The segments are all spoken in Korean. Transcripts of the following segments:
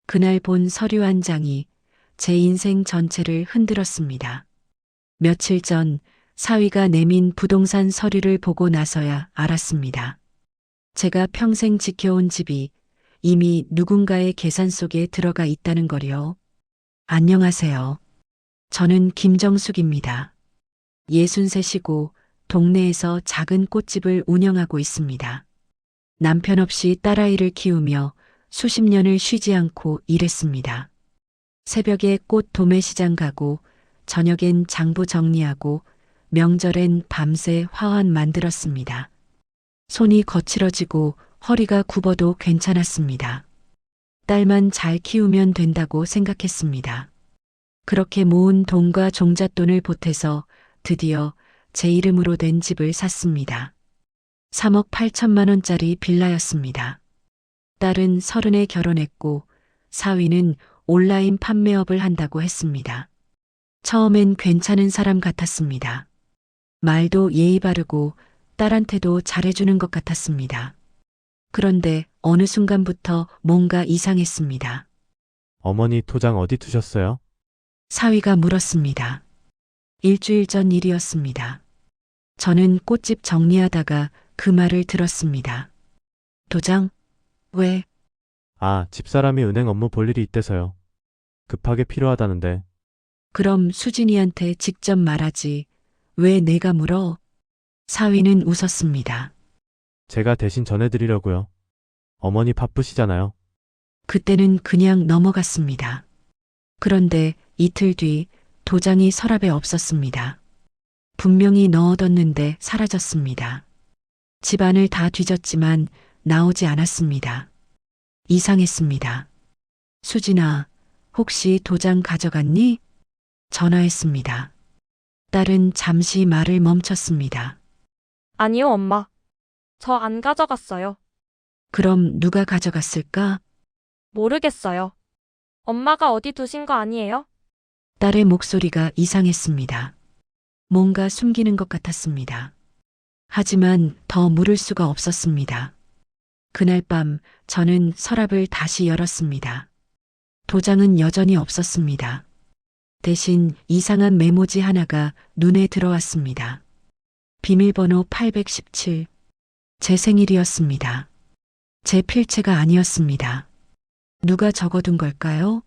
그날 본 서류 한 장이 제 인생 전체를 흔들었습니다. 며칠 전 사위가 내민 부동산 서류를 보고 나서야 알았습니다. 제가 평생 지켜온 집이 이미 누군가의 계산 속에 들어가 있다는 거요. 안녕하세요. 저는 김정숙입니다. 63이고 동네에서 작은 꽃집을 운영하고 있습니다. 남편 없이 딸아이를 키우며 수십 년을 쉬지 않고 일했습니다. 새벽에 꽃 도매시장 가고 저녁엔 장부 정리하고 명절엔 밤새 화환 만들었습니다. 손이 거칠어지고 허리가 굽어도 괜찮았습니다. 딸만 잘 키우면 된다고 생각했습니다. 그렇게 모은 돈과 종잣돈을 보태서 드디어 제 이름으로 된 집을 샀습니다. 3억 8천만 원짜리 빌라였습니다. 딸은 30에 결혼했고 사위는 온라인 판매업을 한다고 했습니다. 처음엔 괜찮은 사람 같았습니다. 말도 예의 바르고 딸한테도 잘해주는 것 같았습니다. 그런데 어느 순간부터 뭔가 이상했습니다. 어머니 도장 어디 두셨어요? 사위가 물었습니다. 일주일 전 일이었습니다. 저는 꽃집 정리하다가 그 말을 들었습니다. 도장? 왜? 아, 집사람이 은행 업무 볼 일이 있대서요. 급하게 필요하다는데. 그럼 수진이한테 직접 말하지. 왜 내가 물어? 사위는 웃었습니다. 제가 대신 전해드리려고요. 어머니 바쁘시잖아요. 그때는 그냥 넘어갔습니다. 그런데 이틀 뒤 도장이 서랍에 없었습니다. 분명히 넣어뒀는데 사라졌습니다. 집안을 다 뒤졌지만 나오지 않았습니다. 이상했습니다. 수진아, 혹시 도장 가져갔니? 전화했습니다. 딸은 잠시 말을 멈췄습니다. 아니요, 엄마. 저 안 가져갔어요. 그럼 누가 가져갔을까? 모르겠어요. 엄마가 어디 두신 거 아니에요? 딸의 목소리가 이상했습니다. 뭔가 숨기는 것 같았습니다. 하지만 더 물을 수가 없었습니다. 그날 밤 저는 서랍을 다시 열었습니다. 도장은 여전히 없었습니다. 대신 이상한 메모지 하나가 눈에 들어왔습니다. 비밀번호 817. 제 생일이었습니다. 제 필체가 아니었습니다. 누가 적어둔 걸까요?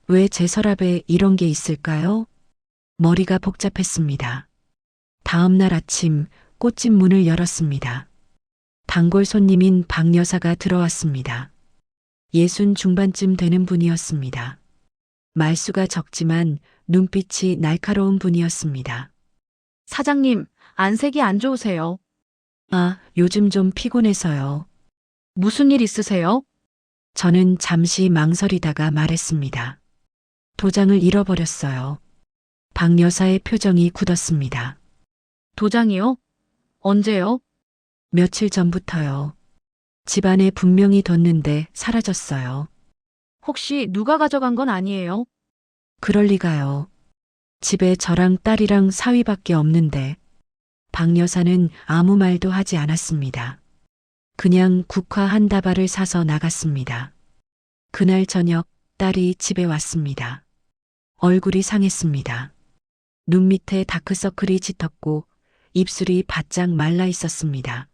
왜 제 서랍에 이런 게 있을까요? 머리가 복잡했습니다. 다음 날 아침 꽃집 문을 열었습니다. 단골 손님인 박 여사가 들어왔습니다. 60 중반쯤 되는 분이었습니다. 말수가 적지만 눈빛이 날카로운 분이었습니다. 사장님, 안색이 안 좋으세요. 아, 요즘 좀 피곤해서요. 무슨 일 있으세요? 저는 잠시 망설이다가 말했습니다. 도장을 잃어버렸어요. 박 여사의 표정이 굳었습니다. 도장이요? 언제요? 며칠 전부터요. 집안에 분명히 뒀는데 사라졌어요. 혹시 누가 가져간 건 아니에요? 그럴 리가요. 집에 저랑 딸이랑 사위밖에 없는데 박 여사는 아무 말도 하지 않았습니다. 그냥 국화 한 다발을 사서 나갔습니다. 그날 저녁 딸이 집에 왔습니다. 얼굴이 상했습니다. 눈 밑에 다크서클이 짙었고 입술이 바짝 말라 있었습니다.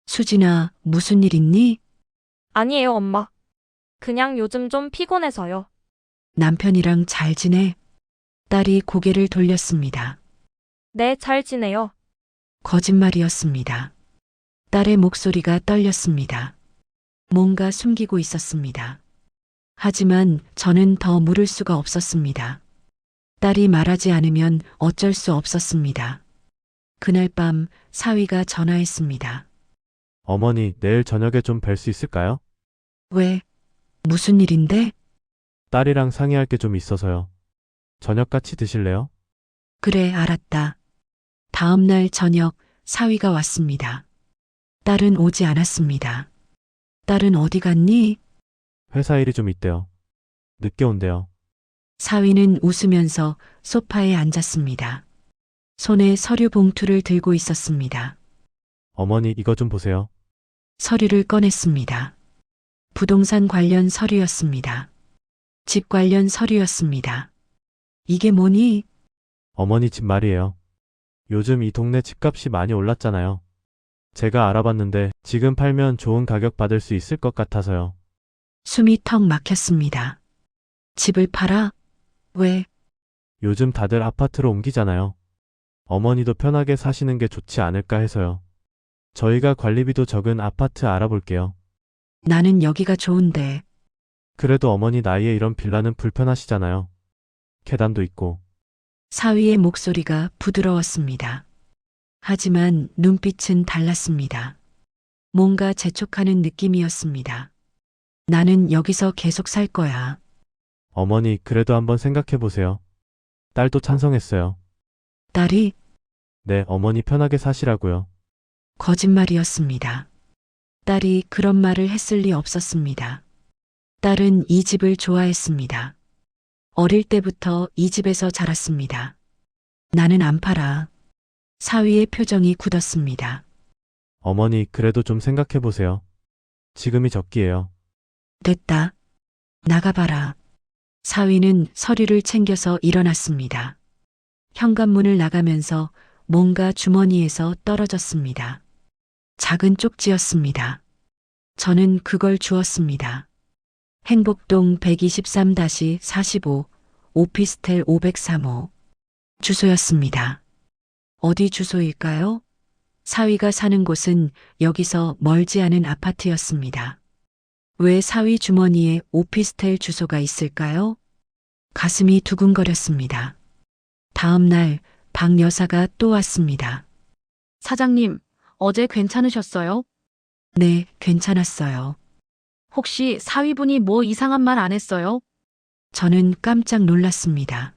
수진아, 무슨 일 있니? 아니에요, 엄마. 그냥 요즘 좀 피곤해서요. 남편이랑 잘 지내? 딸이 고개를 돌렸습니다. 네, 잘 지내요. 거짓말이었습니다. 딸의 목소리가 떨렸습니다. 뭔가 숨기고 있었습니다. 하지만 저는 더 물을 수가 없었습니다. 딸이 말하지 않으면 어쩔 수 없었습니다. 그날 밤 사위가 전화했습니다. 어머니, 내일 저녁에 좀 뵐 수 있을까요? 왜? 무슨 일인데? 딸이랑 상의할 게 좀 있어서요. 저녁 같이 드실래요? 그래, 알았다. 다음 날 저녁 사위가 왔습니다. 딸은 오지 않았습니다. 딸은 어디 갔니? 회사 일이 좀 있대요. 늦게 온대요. 사위는 웃으면서 소파에 앉았습니다. 손에 서류 봉투를 들고 있었습니다. 어머니, 이거 좀 보세요. 서류를 꺼냈습니다. 부동산 관련 서류였습니다. 집 관련 서류였습니다. 이게 뭐니? 어머니 집 말이에요. 요즘 이 동네 집값이 많이 올랐잖아요. 제가 알아봤는데 지금 팔면 좋은 가격 받을 수 있을 것 같아서요. 숨이 턱 막혔습니다. 집을 팔아? 왜? 요즘 다들 아파트로 옮기잖아요. 어머니도 편하게 사시는 게 좋지 않을까 해서요. 저희가 관리비도 적은 아파트 알아볼게요. 나는 여기가 좋은데. 그래도 어머니 나이에 이런 빌라는 불편하시잖아요. 계단도 있고. 사위의 목소리가 부드러웠습니다. 하지만 눈빛은 달랐습니다. 뭔가 재촉하는 느낌이었습니다. 나는 여기서 계속 살 거야. 어머니 그래도 한번 생각해 보세요. 딸도 찬성했어요. 딸이 네, 어머니 편하게 사시라고요. 거짓말이었습니다. 딸이 그런 말을 했을 리 없었습니다. 딸은 이 집을 좋아했습니다. 어릴 때부터 이 집에서 자랐습니다. 나는 안 팔아. 사위의 표정이 굳었습니다. 어머니 그래도 좀 생각해 보세요. 지금이 적기예요. 됐다. 나가봐라. 사위는 서류를 챙겨서 일어났습니다. 현관문을 나가면서 뭔가 주머니에서 떨어졌습니다. 작은 쪽지였습니다. 저는 그걸 주었습니다. 행복동 123-45 오피스텔 503호 주소였습니다. 어디 주소일까요? 사위가 사는 곳은 여기서 멀지 않은 아파트였습니다. 왜 사위 주머니에 오피스텔 주소가 있을까요? 가슴이 두근거렸습니다. 다음 날 박 여사가 또 왔습니다. 사장님, 어제 괜찮으셨어요? 네, 괜찮았어요. 혹시 사위분이 뭐 이상한 말 안 했어요? 저는 깜짝 놀랐습니다.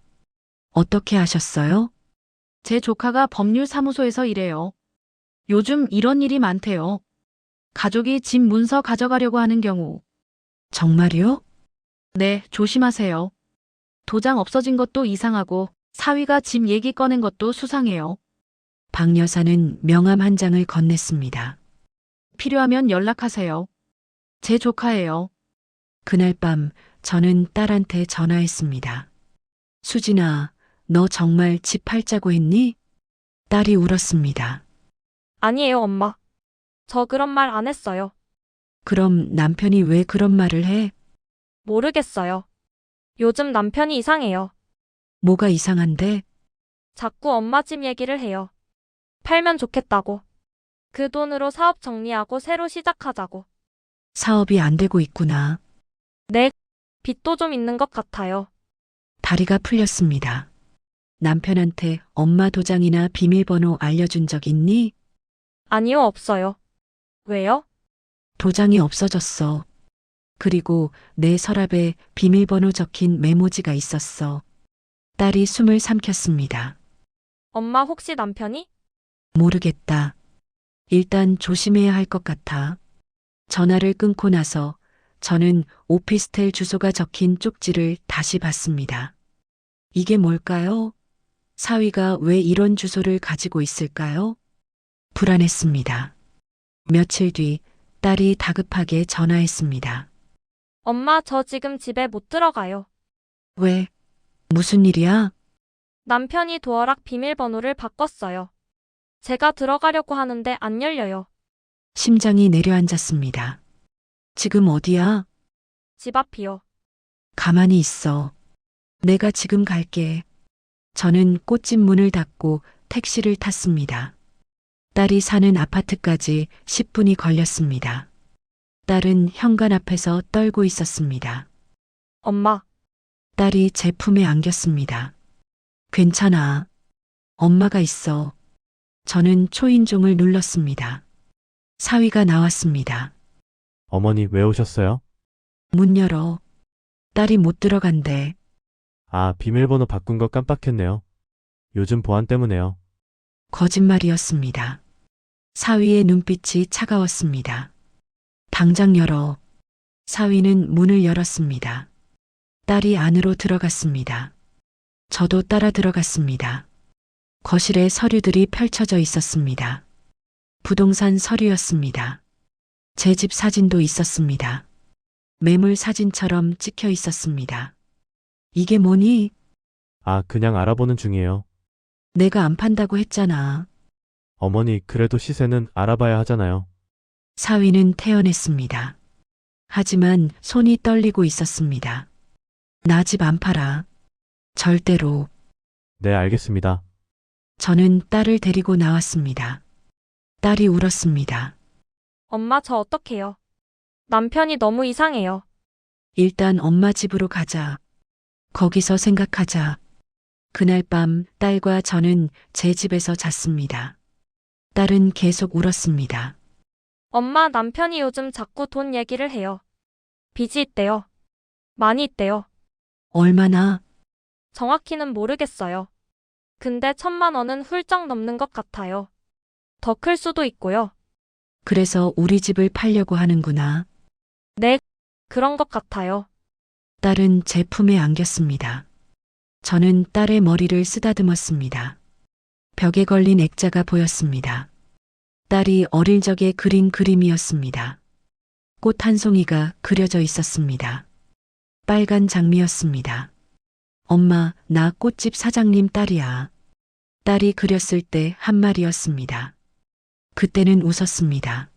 어떻게 아셨어요? 제 조카가 법률사무소에서 일해요. 요즘 이런 일이 많대요. 가족이 집 문서 가져가려고 하는 경우. 정말요? 네, 조심하세요. 도장 없어진 것도 이상하고 사위가 집 얘기 꺼낸 것도 수상해요. 박 여사는 명함 한 장을 건넸습니다. 필요하면 연락하세요. 제 조카예요. 그날 밤 저는 딸한테 전화했습니다. 수진아, 너 정말 집 팔자고 했니? 딸이 울었습니다. 아니에요, 엄마. 저 그런 말 안 했어요. 그럼 남편이 왜 그런 말을 해? 모르겠어요. 요즘 남편이 이상해요. 뭐가 이상한데? 자꾸 엄마 집 얘기를 해요. 팔면 좋겠다고. 그 돈으로 사업 정리하고 새로 시작하자고. 사업이 안 되고 있구나. 네, 빚도 좀 있는 것 같아요. 다리가 풀렸습니다. 남편한테 엄마 도장이나 비밀번호 알려준 적 있니? 아니요, 없어요. 왜요? 도장이 없어졌어. 그리고 내 서랍에 비밀번호 적힌 메모지가 있었어. 딸이 숨을 삼켰습니다. 엄마 혹시 남편이? 모르겠다. 일단 조심해야 할 것 같아. 전화를 끊고 나서 저는 오피스텔 주소가 적힌 쪽지를 다시 봤습니다. 이게 뭘까요? 사위가 왜 이런 주소를 가지고 있을까요? 불안했습니다. 며칠 뒤 딸이 다급하게 전화했습니다. 엄마, 저 지금 집에 못 들어가요. 왜? 무슨 일이야? 남편이 도어락 비밀번호를 바꿨어요. 제가 들어가려고 하는데 안 열려요. 심장이 내려앉았습니다. 지금 어디야? 집 앞이요. 가만히 있어. 내가 지금 갈게. 저는 꽃집 문을 닫고 택시를 탔습니다. 딸이 사는 아파트까지 10분이 걸렸습니다. 딸은 현관 앞에서 떨고 있었습니다. 엄마, 딸이 제 품에 안겼습니다. 괜찮아. 엄마가 있어. 저는 초인종을 눌렀습니다. 사위가 나왔습니다. 어머니 왜 오셨어요? 문 열어. 딸이 못 들어간대. 아, 비밀번호 바꾼 거 깜빡했네요. 요즘 보안 때문에요. 거짓말이었습니다. 사위의 눈빛이 차가웠습니다. 당장 열어. 사위는 문을 열었습니다. 딸이 안으로 들어갔습니다. 저도 따라 들어갔습니다. 거실에 서류들이 펼쳐져 있었습니다. 부동산 서류였습니다. 제 집 사진도 있었습니다. 매물 사진처럼 찍혀 있었습니다. 이게 뭐니? 아, 그냥 알아보는 중이에요. 내가 안 판다고 했잖아. 어머니, 그래도 시세는 알아봐야 하잖아요. 사위는 태어냈습니다. 하지만 손이 떨리고 있었습니다. 나 집 안 팔아. 절대로. 네, 알겠습니다. 저는 딸을 데리고 나왔습니다. 딸이 울었습니다. 엄마 저 어떡해요? 남편이 너무 이상해요. 일단 엄마 집으로 가자. 거기서 생각하자. 그날 밤 딸과 저는 제 집에서 잤습니다. 딸은 계속 울었습니다. 엄마 남편이 요즘 자꾸 돈 얘기를 해요. 빚이 있대요. 많이 있대요. 얼마나? 정확히는 모르겠어요. 근데 1,000만 원은 훌쩍 넘는 것 같아요. 더 클 수도 있고요. 그래서 우리 집을 팔려고 하는구나. 네, 그런 것 같아요. 딸은 제 품에 안겼습니다. 저는 딸의 머리를 쓰다듬었습니다. 벽에 걸린 액자가 보였습니다. 딸이 어릴 적에 그린 그림이었습니다. 꽃 한 송이가 그려져 있었습니다. 빨간 장미였습니다. 엄마, 나 꽃집 사장님 딸이야. 딸이 그렸을 때 한 말이었습니다. 그때는 웃었습니다.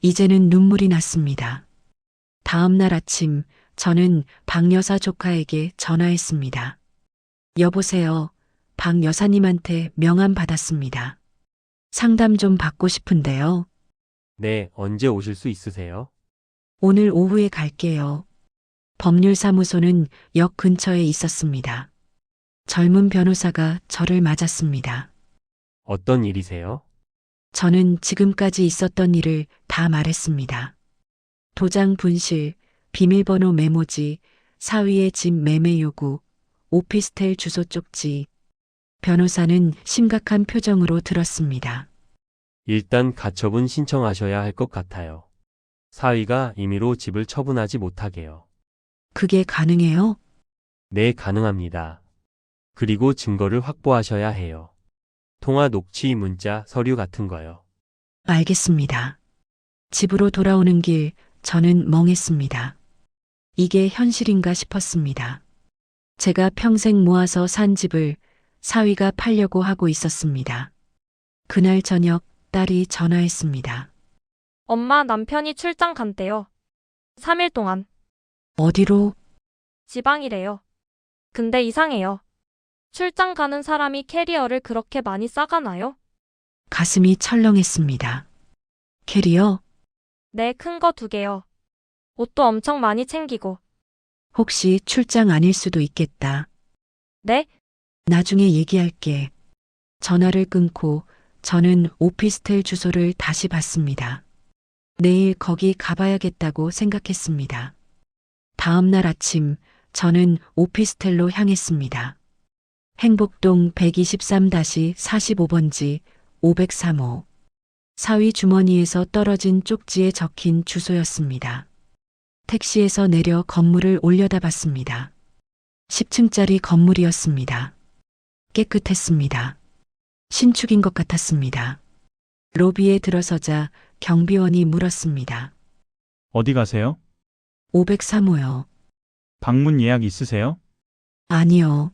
이제는 눈물이 났습니다. 다음 날 아침, 저는 박 여사 조카에게 전화했습니다. 여보세요. 박 여사님한테 명함 받았습니다. 상담 좀 받고 싶은데요. 네, 언제 오실 수 있으세요? 오늘 오후에 갈게요. 법률사무소는 역 근처에 있었습니다. 젊은 변호사가 저를 맞았습니다. 어떤 일이세요? 저는 지금까지 있었던 일을 다 말했습니다. 도장 분실, 비밀번호 메모지, 사위의 집 매매 요구, 오피스텔 주소 쪽지. 변호사는 심각한 표정으로 들었습니다. 일단 가처분 신청하셔야 할 것 같아요. 사위가 임의로 집을 처분하지 못하게요. 그게 가능해요? 네, 가능합니다. 그리고 증거를 확보하셔야 해요. 통화 녹취, 문자, 서류 같은 거요. 알겠습니다. 집으로 돌아오는 길, 저는 멍했습니다. 이게 현실인가 싶었습니다. 제가 평생 모아서 산 집을 사위가 팔려고 하고 있었습니다. 그날 저녁 딸이 전화했습니다. 엄마 남편이 출장 간대요. 3일 동안. 어디로? 지방이래요. 근데 이상해요. 출장 가는 사람이 캐리어를 그렇게 많이 싸가나요? 가슴이 철렁했습니다. 캐리어? 네, 큰 거 2개요. 옷도 엄청 많이 챙기고. 혹시 출장 아닐 수도 있겠다. 네? 나중에 얘기할게. 전화를 끊고 저는 오피스텔 주소를 다시 봤습니다. 내일 거기 가봐야겠다고 생각했습니다. 다음 날 아침 저는 오피스텔로 향했습니다. 행복동 123-45번지 503호. 사위 주머니에서 떨어진 쪽지에 적힌 주소였습니다. 택시에서 내려 건물을 올려다봤습니다. 10층짜리 건물이었습니다. 깨끗했습니다. 신축인 것 같았습니다. 로비에 들어서자 경비원이 물었습니다. 어디 가세요? 503호요. 방문 예약 있으세요? 아니요.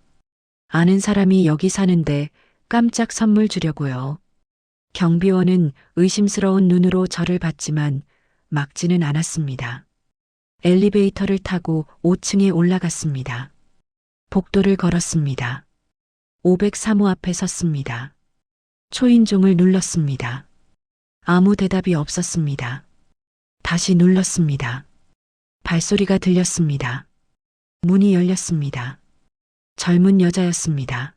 아는 사람이 여기 사는데 깜짝 선물 주려고요. 경비원은 의심스러운 눈으로 저를 봤지만 막지는 않았습니다. 엘리베이터를 타고 5층에 올라갔습니다. 복도를 걸었습니다. 503호 앞에 섰습니다. 초인종을 눌렀습니다. 아무 대답이 없었습니다. 다시 눌렀습니다. 발소리가 들렸습니다. 문이 열렸습니다. 젊은 여자였습니다.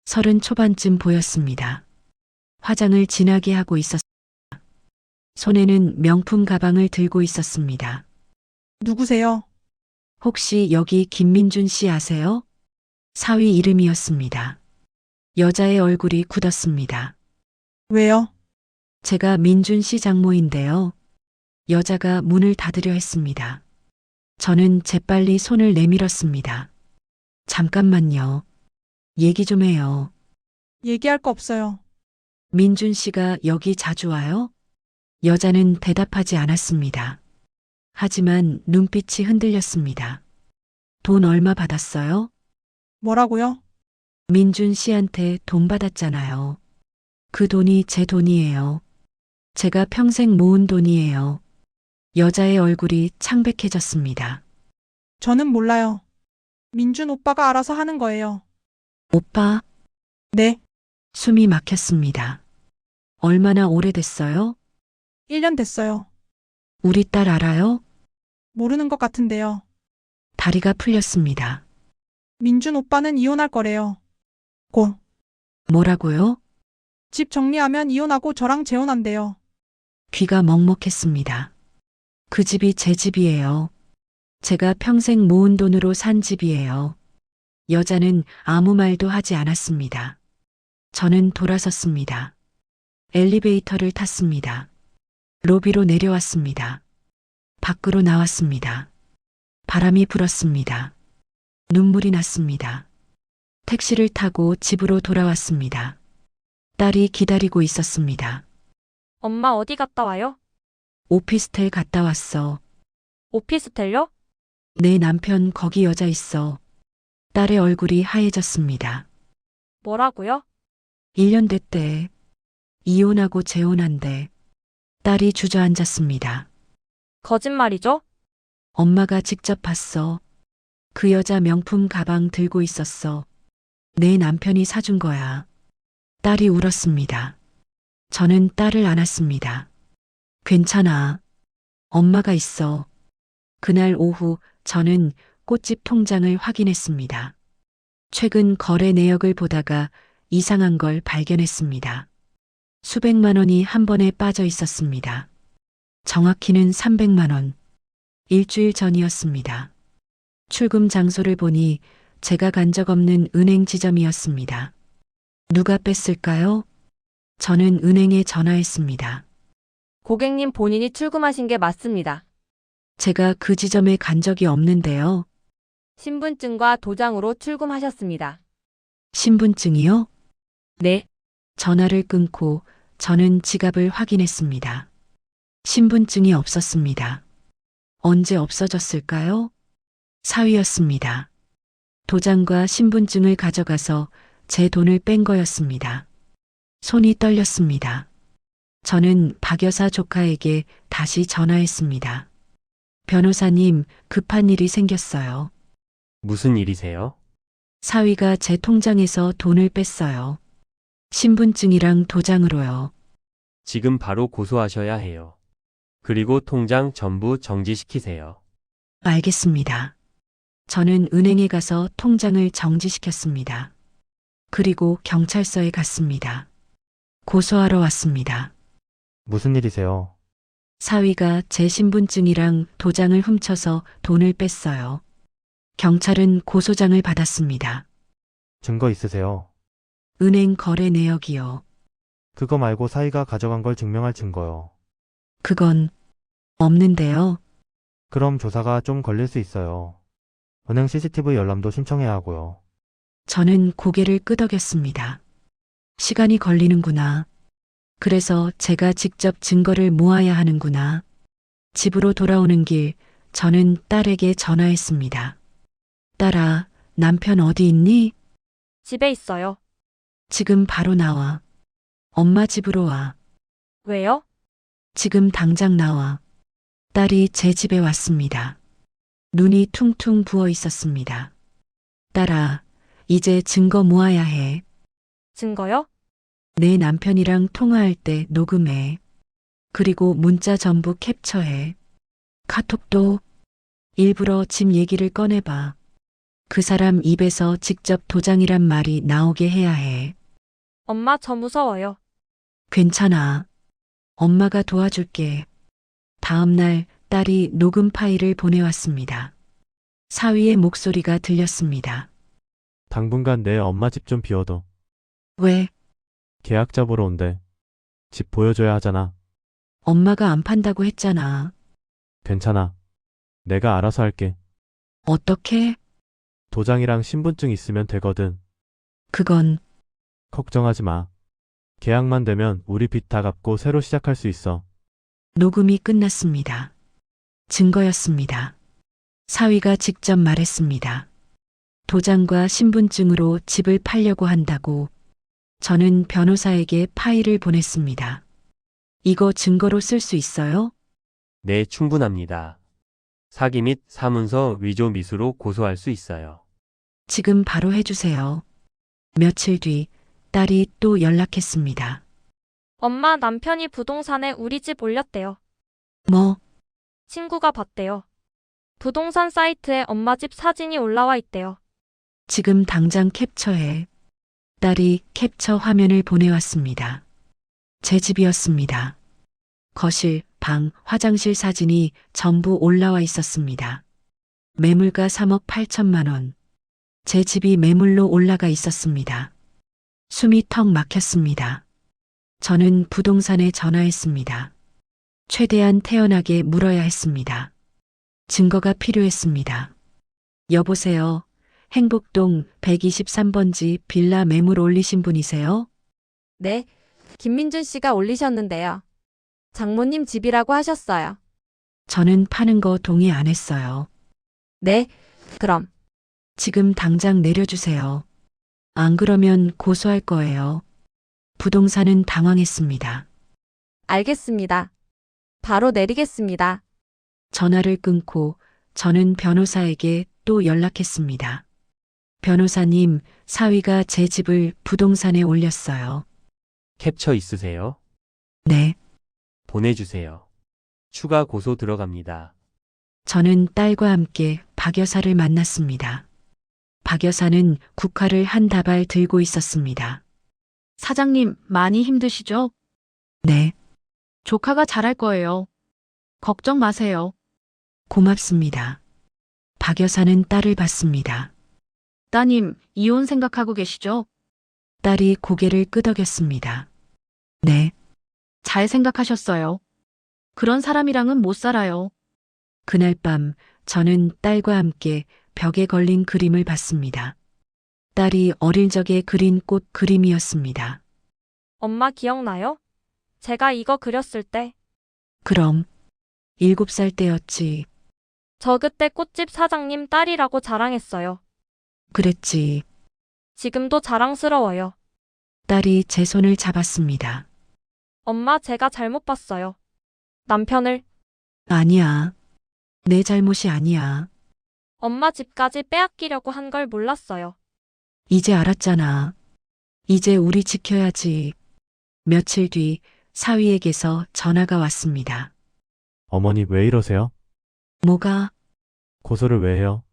30 초반쯤 보였습니다. 화장을 진하게 하고 있었습니다. 손에는 명품 가방을 들고 있었습니다. 누구세요? 혹시 여기 김민준 씨 아세요? 사위 이름이었습니다. 여자의 얼굴이 굳었습니다. 왜요? 제가 민준 씨 장모인데요. 여자가 문을 닫으려 했습니다. 저는 재빨리 손을 내밀었습니다. 잠깐만요. 얘기 좀 해요. 얘기할 거 없어요. 민준 씨가 여기 자주 와요? 여자는 대답하지 않았습니다. 하지만 눈빛이 흔들렸습니다. 돈 얼마 받았어요? 뭐라고요? 민준 씨한테 돈 받았잖아요. 그 돈이 제 돈이에요. 제가 평생 모은 돈이에요. 여자의 얼굴이 창백해졌습니다. 저는 몰라요. 민준 오빠가 알아서 하는 거예요. 오빠, 네, 숨이 막혔습니다. 얼마나 오래됐어요? 1년 됐어요. 우리 딸 알아요? 모르는 것 같은데요. 다리가 풀렸습니다. 민준 오빠는 이혼할 거래요. 곧. 뭐라고요? 집 정리하면 이혼하고 저랑 재혼한대요. 귀가 먹먹했습니다. 그 집이 제 집이에요. 제가 평생 모은 돈으로 산 집이에요. 여자는 아무 말도 하지 않았습니다. 저는 돌아섰습니다. 엘리베이터를 탔습니다. 로비로 내려왔습니다. 밖으로 나왔습니다. 바람이 불었습니다. 눈물이 났습니다. 택시를 타고 집으로 돌아왔습니다. 딸이 기다리고 있었습니다. 엄마 어디 갔다 와요? 오피스텔 갔다 왔어. 오피스텔요? 내 남편 거기 여자 있어. 딸의 얼굴이 하얘졌습니다. 뭐라고요? 1년 됐대. 이혼하고 재혼한대. 딸이 주저앉았습니다. 거짓말이죠? 엄마가 직접 봤어. 그 여자 명품 가방 들고 있었어. 내 남편이 사준 거야. 딸이 울었습니다. 저는 딸을 안았습니다. 괜찮아. 엄마가 있어. 그날 오후 저는 꽃집 통장을 확인했습니다. 최근 거래 내역을 보다가 이상한 걸 발견했습니다. 수백만 원이 한 번에 빠져 있었습니다. 정확히는 300만 원. 일주일 전이었습니다. 출금 장소를 보니 제가 간 적 없는 은행 지점이었습니다. 누가 뺐을까요? 저는 은행에 전화했습니다. 고객님 본인이 출금하신 게 맞습니다. 제가 그 지점에 간 적이 없는데요. 신분증과 도장으로 출금하셨습니다. 신분증이요? 네, 전화를 끊고 저는 지갑을 확인했습니다. 신분증이 없었습니다. 언제 없어졌을까요? 사위였습니다. 도장과 신분증을 가져가서 제 돈을 뺀 거였습니다. 손이 떨렸습니다. 저는 박 여사 조카에게 다시 전화했습니다. 변호사님, 급한 일이 생겼어요. 무슨 일이세요? 사위가 제 통장에서 돈을 뺐어요. 신분증이랑 도장으로요. 지금 바로 고소하셔야 해요. 그리고 통장 전부 정지시키세요. 알겠습니다. 저는 은행에 가서 통장을 정지시켰습니다. 그리고 경찰서에 갔습니다. 고소하러 왔습니다. 무슨 일이세요? 사위가 제 신분증이랑 도장을 훔쳐서 돈을 뺐어요. 경찰은 고소장을 받았습니다. 증거 있으세요? 은행 거래 내역이요. 그거 말고 사이가 가져간 걸 증명할 증거요. 그건 없는데요. 그럼 조사가 좀 걸릴 수 있어요. 은행 CCTV 열람도 신청해야 하고요. 저는 고개를 끄덕였습니다. 시간이 걸리는구나. 그래서 제가 직접 증거를 모아야 하는구나. 집으로 돌아오는 길, 저는 딸에게 전화했습니다. 딸아, 남편 어디 있니? 집에 있어요. 지금 바로 나와. 엄마 집으로 와. 왜요? 지금 당장 나와. 딸이 제 집에 왔습니다. 눈이 퉁퉁 부어 있었습니다. 딸아, 이제 증거 모아야 해. 증거요? 내 남편이랑 통화할 때 녹음해. 그리고 문자 전부 캡처해. 카톡도 일부러 집 얘기를 꺼내봐. 그 사람 입에서 직접 도장이란 말이 나오게 해야 해. 엄마 저 무서워요. 괜찮아. 엄마가 도와줄게. 다음 날 딸이 녹음 파일을 보내왔습니다. 사위의 목소리가 들렸습니다. 당분간 내 엄마 집 좀 비워둬. 왜? 계약자 보러 온대. 집 보여줘야 하잖아. 엄마가 안 판다고 했잖아. 괜찮아. 내가 알아서 할게. 어떻게? 도장이랑 신분증 있으면 되거든. 그건 걱정하지 마. 계약만 되면 우리 빚 다 갚고 새로 시작할 수 있어. 녹음이 끝났습니다. 증거였습니다. 사위가 직접 말했습니다. 도장과 신분증으로 집을 팔려고 한다고. 저는 변호사에게 파일을 보냈습니다. 이거 증거로 쓸 수 있어요? 네, 충분합니다. 사기 및 사문서 위조 미수로 고소할 수 있어요. 지금 바로 해주세요. 며칠 뒤 딸이 또 연락했습니다. 엄마, 남편이 부동산에 우리 집 올렸대요. 뭐, 친구가 봤대요. 부동산 사이트에 엄마 집 사진이 올라와 있대요. 지금 당장 캡처해. 딸이 캡처 화면을 보내왔습니다. 제 집이었습니다. 거실, 방, 화장실 사진이 전부 올라와 있었습니다. 매물가 3억 8천만 원. 제 집이 매물로 올라가 있었습니다. 숨이 턱 막혔습니다. 저는 부동산에 전화했습니다. 최대한 태연하게 물어야 했습니다. 증거가 필요했습니다. 여보세요. 행복동 123번지 빌라 매물 올리신 분이세요? 네, 김민준 씨가 올리셨는데요. 장모님 집이라고 하셨어요. 저는 파는 거 동의 안 했어요. 네, 그럼. 지금 당장 내려주세요. 안 그러면 고소할 거예요. 부동산은 당황했습니다. 알겠습니다. 바로 내리겠습니다. 전화를 끊고 저는 변호사에게 또 연락했습니다. 변호사님, 사위가 제 집을 부동산에 올렸어요. 캡처 있으세요? 네, 보내주세요. 추가 고소 들어갑니다. 저는 딸과 함께 박 여사를 만났습니다. 박 여사는 국화를 한 다발 들고 있었습니다. 사장님, 많이 힘드시죠? 네, 조카가 잘할 거예요. 걱정 마세요. 고맙습니다. 박 여사는 딸을 봤습니다. 따님, 이혼 생각하고 계시죠? 딸이 고개를 끄덕였습니다. 네, 잘 생각하셨어요. 그런 사람이랑은 못 살아요. 그날 밤 저는 딸과 함께 벽에 걸린 그림을 봤습니다. 딸이 어릴 적에 그린 꽃 그림이었습니다. 엄마 기억나요? 제가 이거 그렸을 때, 그럼 7살 때였지. 저 그때 꽃집 사장님 딸이라고 자랑했어요. 그랬지. 지금도 자랑스러워요. 딸이 제 손을 잡았습니다. 엄마, 제가 잘못 봤어요. 남편을. 아니야. 내 잘못이 아니야. 엄마 집까지 빼앗기려고 한 걸 몰랐어요. 이제 알았잖아. 이제 우리 지켜야지. 며칠 뒤 사위에게서 전화가 왔습니다. 어머니 왜 이러세요? 뭐가? 고소를 왜 해요?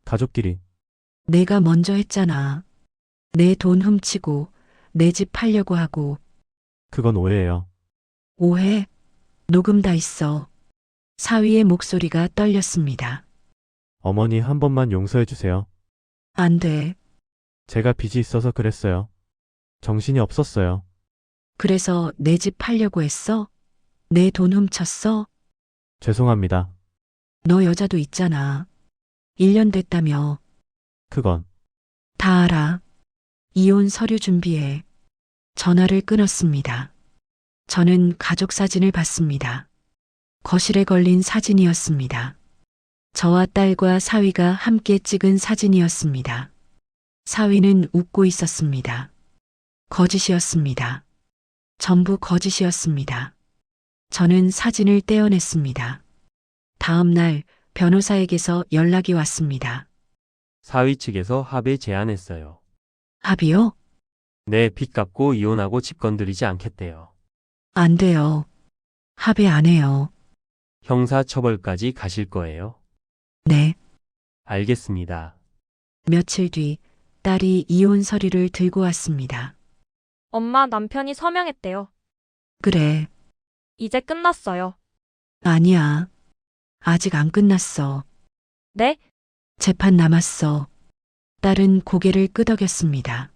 가족끼리. 내가 먼저 했잖아. 내 돈 훔치고 내 집 팔려고 하고. 그건 오해예요. 오해? 녹음 다 있어. 사위의 목소리가 떨렸습니다. 어머니 한 번만 용서해 주세요. 안 돼. 제가 빚이 있어서 그랬어요. 정신이 없었어요. 그래서 내 집 팔려고 했어? 내 돈 훔쳤어? 죄송합니다. 너 여자도 있잖아. 1년 됐다며. 그건 다 알아. 이혼 서류 준비해. 전화를 끊었습니다. 저는 가족 사진을 봤습니다. 거실에 걸린 사진이었습니다. 저와 딸과 사위가 함께 찍은 사진이었습니다. 사위는 웃고 있었습니다. 거짓이었습니다. 전부 거짓이었습니다. 저는 사진을 떼어냈습니다. 다음 날 변호사에게서 연락이 왔습니다. 사위 측에서 합의 제안했어요. 합의요? 네, 빚 갚고 이혼하고 집 건드리지 않겠대요. 안 돼요. 합의 안 해요. 형사 처벌까지 가실 거예요? 네. 알겠습니다. 며칠 뒤 딸이 이혼 서류를 들고 왔습니다. 엄마, 남편이 서명했대요. 그래. 이제 끝났어요. 아니야. 아직 안 끝났어. 네? 재판 남았어. 딸은 고개를 끄덕였습니다.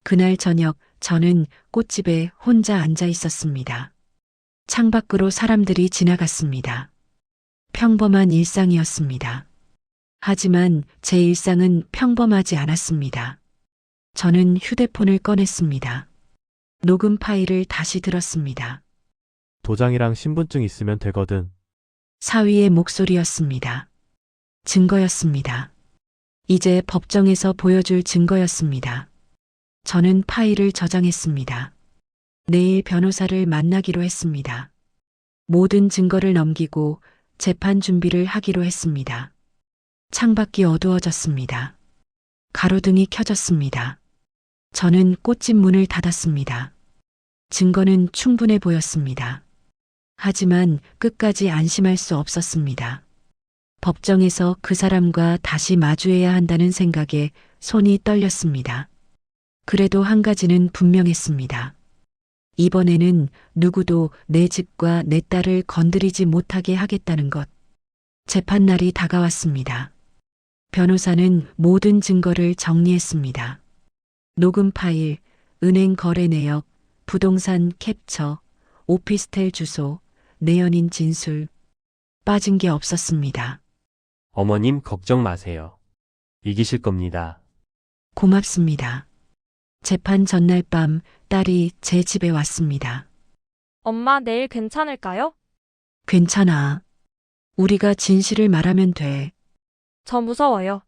그날 저녁 저는 꽃집에 혼자 앉아 있었습니다. 창밖으로 사람들이 지나갔습니다. 평범한 일상이었습니다. 하지만 제 일상은 평범하지 않았습니다. 저는 휴대폰을 꺼냈습니다. 녹음 파일을 다시 들었습니다. 도장이랑 신분증 있으면 되거든. 사위의 목소리였습니다. 증거였습니다. 이제 법정에서 보여줄 증거였습니다. 저는 파일을 저장했습니다. 내일 변호사를 만나기로 했습니다. 모든 증거를 넘기고 재판 준비를 하기로 했습니다. 창밖이 어두워졌습니다. 가로등이 켜졌습니다. 저는 꽃집 문을 닫았습니다. 증거는 충분해 보였습니다. 하지만 끝까지 안심할 수 없었습니다. 법정에서 그 사람과 다시 마주해야 한다는 생각에 손이 떨렸습니다. 그래도 한 가지는 분명했습니다. 이번에는 누구도 내 집과 내 딸을 건드리지 못하게 하겠다는 것. 재판날이 다가왔습니다. 변호사는 모든 증거를 정리했습니다. 녹음 파일, 은행 거래 내역, 부동산 캡처, 오피스텔 주소, 내연인 진술. 빠진 게 없었습니다. 어머님 걱정 마세요. 이기실 겁니다. 고맙습니다. 재판 전날 밤 딸이 제 집에 왔습니다. 엄마 내일 괜찮을까요? 괜찮아. 우리가 진실을 말하면 돼. 저 무서워요.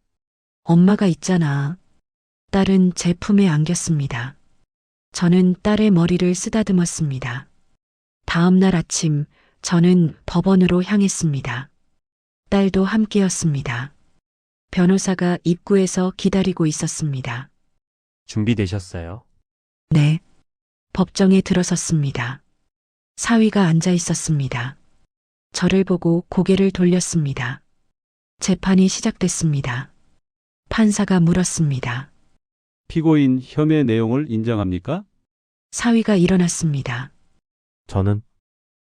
엄마가 있잖아. 딸은 제 품에 안겼습니다. 저는 딸의 머리를 쓰다듬었습니다. 다음 날 아침 저는 법원으로 향했습니다. 딸도 함께였습니다. 변호사가 입구에서 기다리고 있었습니다. 준비되셨어요? 네. 법정에 들어섰습니다. 사위가 앉아 있었습니다. 저를 보고 고개를 돌렸습니다. 재판이 시작됐습니다. 판사가 물었습니다. 피고인 혐의 내용을 인정합니까? 사위가 일어났습니다. 저는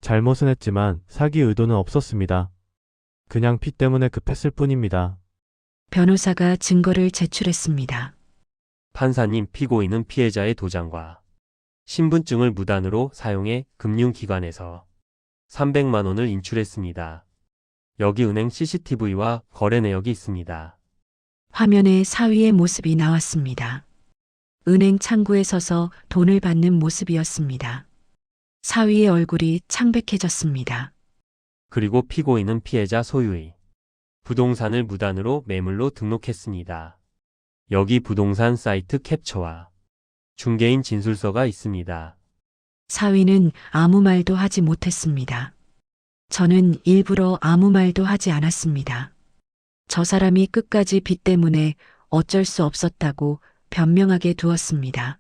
잘못은 했지만 사기 의도는 없었습니다. 그냥 피 때문에 급했을 뿐입니다. 변호사가 증거를 제출했습니다. 판사님, 피고인은 피해자의 도장과 신분증을 무단으로 사용해 금융기관에서 300만 원을 인출했습니다. 여기 은행 CCTV와 거래 내역이 있습니다. 화면에 사위의 모습이 나왔습니다. 은행 창구에 서서 돈을 받는 모습이었습니다. 사위의 얼굴이 창백해졌습니다. 그리고 피고인은 피해자 소유의 부동산을 무단으로 매물로 등록했습니다. 여기 부동산 사이트 캡처와 중개인 진술서가 있습니다. 사위는 아무 말도 하지 못했습니다. 저는 일부러 아무 말도 하지 않았습니다. 저 사람이 끝까지 빚 때문에 어쩔 수 없었다고 변명하게 두었습니다.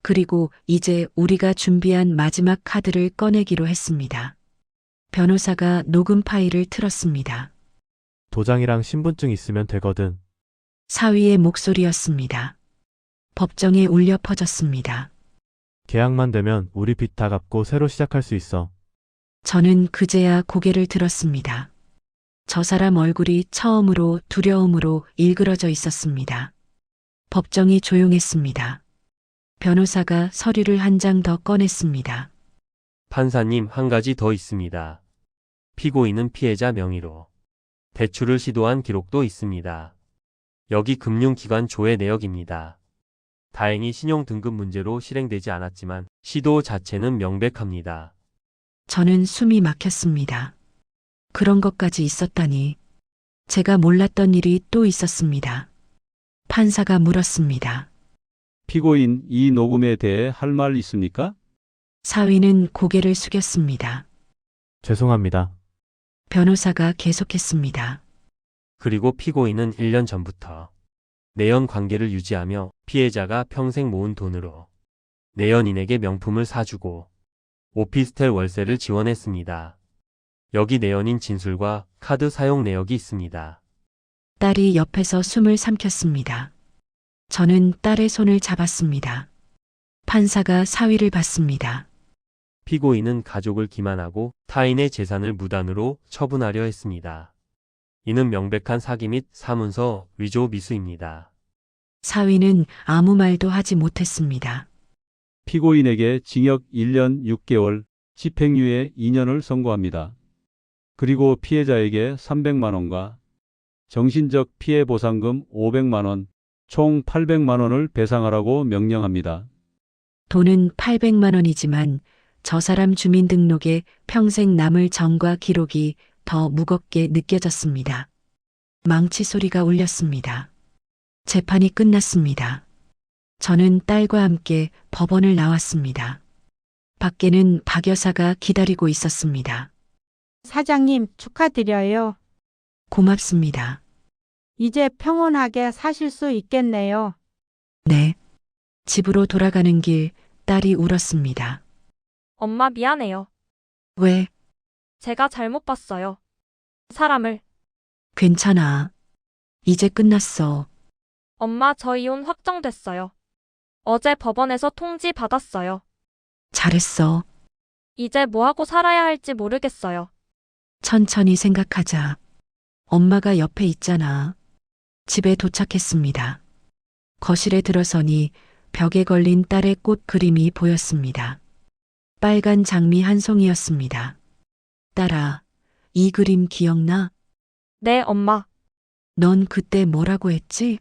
그리고 이제 우리가 준비한 마지막 카드를 꺼내기로 했습니다. 변호사가 녹음 파일을 틀었습니다. 도장이랑 신분증 있으면 되거든. 사위의 목소리였습니다. 법정에 울려 퍼졌습니다. 계약만 되면 우리 빚 다 갚고 새로 시작할 수 있어. 저는 그제야 고개를 들었습니다. 저 사람 얼굴이 처음으로 두려움으로 일그러져 있었습니다. 법정이 조용했습니다. 변호사가 서류를 한 장 더 꺼냈습니다. 판사님, 한 가지 더 있습니다. 피고인은 피해자 명의로 대출을 시도한 기록도 있습니다. 여기 금융기관 조회 내역입니다. 다행히 신용등급 문제로 실행되지 않았지만 시도 자체는 명백합니다. 저는 숨이 막혔습니다. 그런 것까지 있었다니. 제가 몰랐던 일이 또 있었습니다. 판사가 물었습니다. 피고인 이 녹음에 대해 할 말 있습니까? 사위는 고개를 숙였습니다. 죄송합니다. 변호사가 계속했습니다. 그리고 피고인은 1년 전부터 내연 관계를 유지하며 피해자가 평생 모은 돈으로 내연인에게 명품을 사주고 오피스텔 월세를 지원했습니다. 여기 내연인 진술과 카드 사용 내역이 있습니다. 딸이 옆에서 숨을 삼켰습니다. 저는 딸의 손을 잡았습니다. 판사가 사위를 봤습니다. 피고인은 가족을 기만하고 타인의 재산을 무단으로 처분하려 했습니다. 이는 명백한 사기 및 사문서 위조 미수입니다. 사위는 아무 말도 하지 못했습니다. 피고인에게 징역 1년 6개월, 집행유예 2년을 선고합니다. 그리고 피해자에게 300만 원과 정신적 피해 보상금 500만 원, 총 800만 원을 배상하라고 명령합니다. 돈은 800만 원이지만 저 사람 주민등록에 평생 남을 정과 기록이 더 무겁게 느껴졌습니다. 망치 소리가 울렸습니다. 재판이 끝났습니다. 저는 딸과 함께 법원을 나왔습니다. 밖에는 박 여사가 기다리고 있었습니다. 사장님, 축하드려요. 고맙습니다. 이제 평온하게 사실 수 있겠네요. 네. 집으로 돌아가는 길 딸이 울었습니다. 엄마 미안해요. 왜? 제가 잘못 봤어요. 사람을. 괜찮아. 이제 끝났어. 엄마 저 이혼 확정됐어요. 어제 법원에서 통지 받았어요. 잘했어. 이제 뭐 하고 살아야 할지 모르겠어요. 천천히 생각하자. 엄마가 옆에 있잖아. 집에 도착했습니다. 거실에 들어서니 벽에 걸린 딸의 꽃 그림이 보였습니다. 빨간 장미 한 송이였습니다. 딸아, 이 그림 기억나? 네, 엄마. 넌 그때 뭐라고 했지?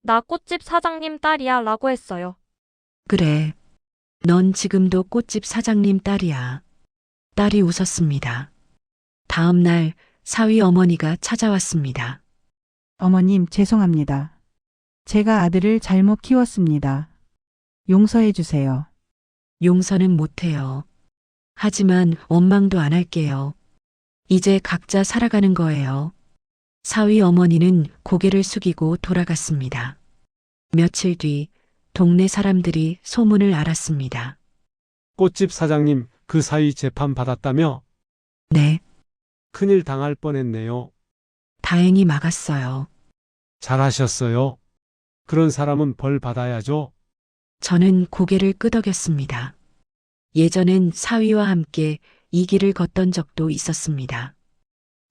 나 꽃집 사장님 딸이야 라고 했어요. 그래. 넌 지금도 꽃집 사장님 딸이야. 딸이 웃었습니다. 다음 날 사위 어머니가 찾아왔습니다. 어머님, 죄송합니다. 제가 아들을 잘못 키웠습니다. 용서해 주세요. 용서는 못해요. 하지만 원망도 안 할게요. 이제 각자 살아가는 거예요. 사위 어머니는 고개를 숙이고 돌아갔습니다. 며칠 뒤 동네 사람들이 소문을 알았습니다. 꽃집 사장님, 그 사이 재판 받았다며? 네, 큰일 당할 뻔했네요. 다행히 막았어요. 잘하셨어요. 그런 사람은 벌 받아야죠. 저는 고개를 끄덕였습니다. 예전엔 사위와 함께 이 길을 걷던 적도 있었습니다.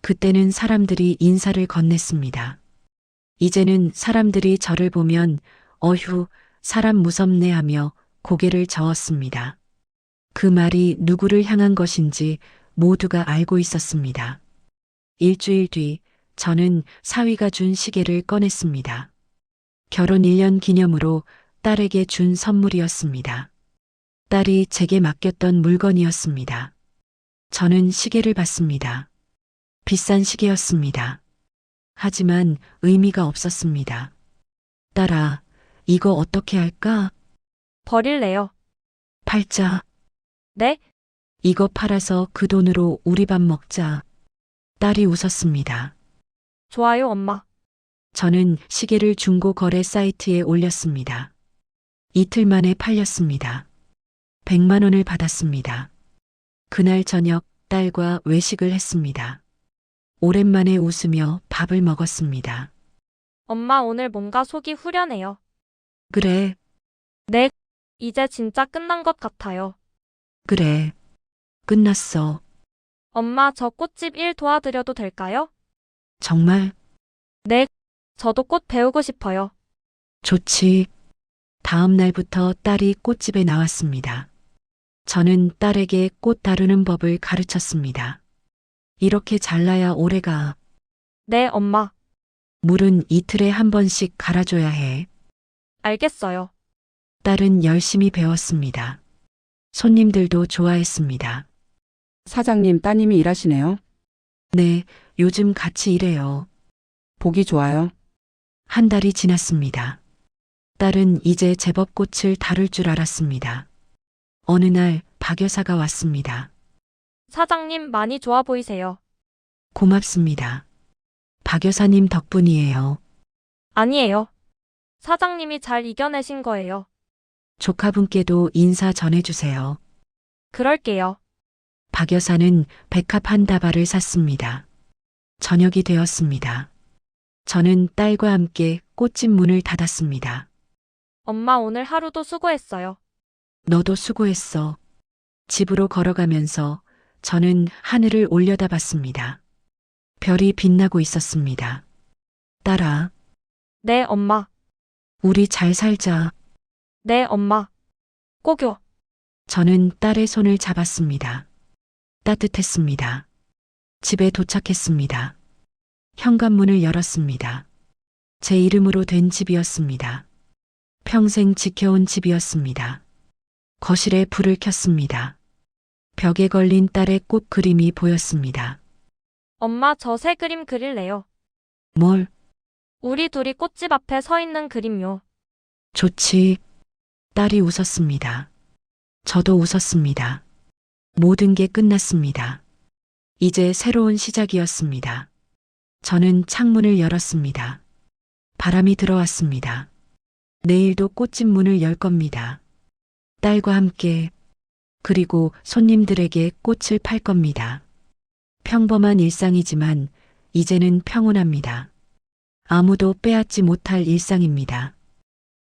그때는 사람들이 인사를 건넸습니다. 이제는 사람들이 저를 보면 어휴, 사람 무섭네 하며 고개를 저었습니다. 그 말이 누구를 향한 것인지 모두가 알고 있었습니다. 일주일 뒤 저는 사위가 준 시계를 꺼냈습니다. 결혼 1년 기념으로 딸에게 준 선물이었습니다. 딸이 제게 맡겼던 물건이었습니다. 저는 시계를 봤습니다. 비싼 시계였습니다. 하지만 의미가 없었습니다. 딸아, 이거 어떻게 할까? 버릴래요. 팔자. 네? 이거 팔아서 그 돈으로 우리 밥 먹자. 딸이 웃었습니다. 좋아요, 엄마. 저는 시계를 중고 거래 사이트에 올렸습니다. 이틀 만에 팔렸습니다. 100만 원을 받았습니다. 그날 저녁 딸과 외식을 했습니다. 오랜만에 웃으며 밥을 먹었습니다. 엄마 오늘 뭔가 속이 후련해요. 그래, 네, 이제 진짜 끝난 것 같아요. 그래. 끝났어. 엄마 저 꽃집 일 도와드려도 될까요? 정말 네, 저도 꽃 배우고 싶어요. 좋지. 다음 날부터 딸이 꽃집에 나왔습니다. 저는 딸에게 꽃 다루는 법을 가르쳤습니다. 이렇게 잘라야 오래가. 네, 엄마. 물은 이틀에 한 번씩 갈아줘야 해. 알겠어요. 딸은 열심히 배웠습니다. 손님들도 좋아했습니다. 사장님, 따님이 일하시네요. 네, 요즘 같이 일해요. 보기 좋아요. 한 달이 지났습니다. 딸은 이제 제법 꽃을 다룰 줄 알았습니다. 어느 날 박 여사가 왔습니다. 사장님 많이 좋아 보이세요. 고맙습니다. 박 여사님 덕분이에요. 아니에요. 사장님이 잘 이겨내신 거예요. 조카분께도 인사 전해주세요. 그럴게요. 박 여사는 백합 한 다발을 샀습니다. 저녁이 되었습니다. 저는 딸과 함께 꽃집 문을 닫았습니다. 엄마 오늘 하루도 수고했어요. 너도 수고했어. 집으로 걸어가면서 저는 하늘을 올려다봤습니다. 별이 빛나고 있었습니다. 딸아, 네, 엄마. 우리 잘 살자. 네, 엄마. 꼭요. 저는 딸의 손을 잡았습니다. 따뜻했습니다. 집에 도착했습니다. 현관문을 열었습니다. 제 이름으로 된 집이었습니다. 평생 지켜온 집이었습니다. 거실에 불을 켰습니다. 벽에 걸린 딸의 꽃 그림이 보였습니다. 엄마 저 새 그림 그릴래요. 뭘? 우리 둘이 꽃집 앞에 서 있는 그림요. 좋지. 딸이 웃었습니다. 저도 웃었습니다. 모든 게 끝났습니다. 이제 새로운 시작이었습니다. 저는 창문을 열었습니다. 바람이 들어왔습니다. 내일도 꽃집 문을 열 겁니다. 딸과 함께, 그리고 손님들에게 꽃을 팔 겁니다. 평범한 일상이지만 이제는 평온합니다. 아무도 빼앗지 못할 일상입니다.